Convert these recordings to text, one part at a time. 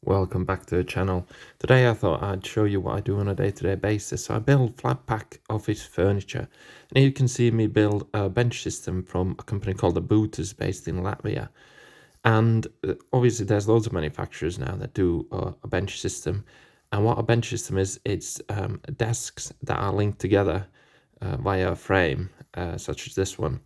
Welcome back to the channel. Today I thought I'd show you what I do on a day-to-day basis. So I build flat pack office furniture, and here you can see me build a bench system from a company called Narbutas based in Latvia. And obviously there's loads of manufacturers now that do a bench system. And what a bench system is, it's desks that are linked together via a frame, such as this one,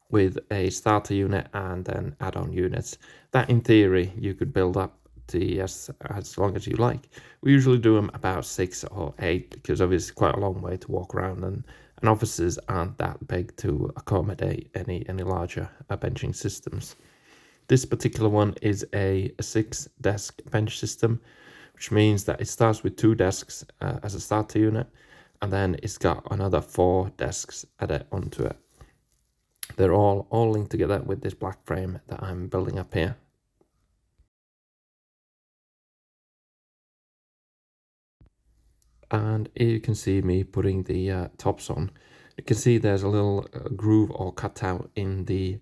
with a starter unit and then add-on units that in theory you could build up to as long as you like. We usually do them about 6 or 8 because obviously it's quite a long way to walk around, and offices aren't that big to accommodate any larger benching systems. This particular one is a 6-desk bench system, which means that it starts with 2 desks as a starter unit, and then it's got another 4 desks added onto it. They're all linked together with this black frame that I'm building up here. And here you can see me putting the tops on. You can see there's a little groove or cutout in the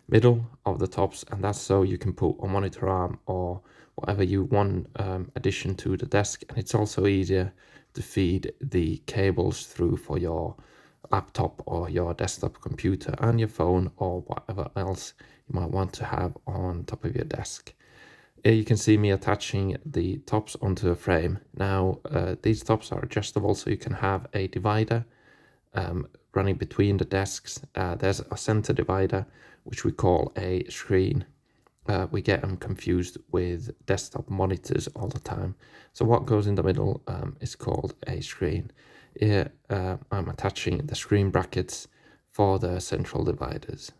middle of the tops, and that's so you can put a monitor arm or whatever you want addition to the desk. And it's also easier to feed the cables through for your laptop or your desktop computer and your phone or whatever else you might want to have on top of your desk. Here you can see me attaching the tops onto a frame. Now these tops are adjustable, so you can have a divider running between the desks. There's a center divider, which we call a screen. We get them confused with desktop monitors all the time. So what goes in the middle is called a screen. Here I'm attaching the screen brackets for the central dividers.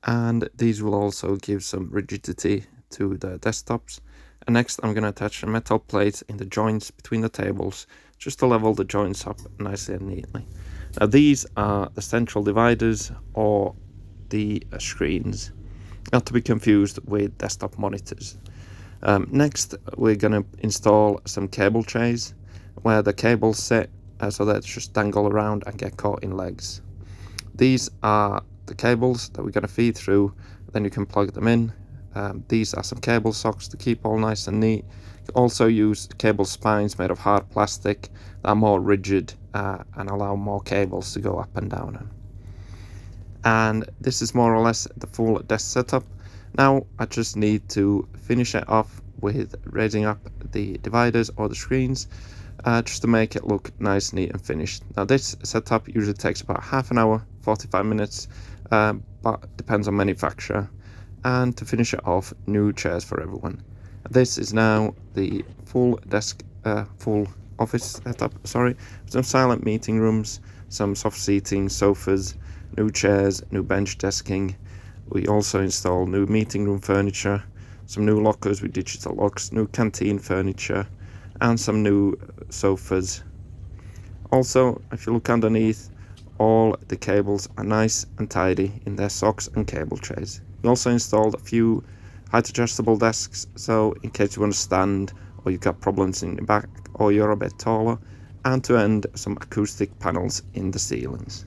And these will also give some rigidity to the desktops. And next I'm going to attach a metal plate in the joints between the tables, just to level the joints up nicely and neatly. Now these are the central dividers or the screens, not to be confused with desktop monitors. Next we're going to install some cable trays where the cables sit so that just dangle around and get caught in legs. These are the cables that we're going to feed through, then you can plug them in. These are some cable socks to keep all nice and neat. You can also use cable spines made of hard plastic that are more rigid and allow more cables to go up and down. And this is more or less the full desk setup. Now I just need to finish it off with raising up the dividers or the screens, just to make it look nice, neat and finished. Now this setup usually takes about half an hour, 45 minutes, but depends on manufacturer. And to finish it off, new chairs for everyone. This is now the full desk, full office setup, some silent meeting rooms, some soft seating, sofas, new chairs, new bench desking. We also install new meeting room furniture, some new lockers with digital locks, new canteen furniture, and some new sofas. Also, if you look underneath, all the cables are nice and tidy in their socks and cable trays. We also installed a few height adjustable desks, so in case you want to stand or you've got problems in your back or you're a bit taller, and to end some acoustic panels in the ceilings.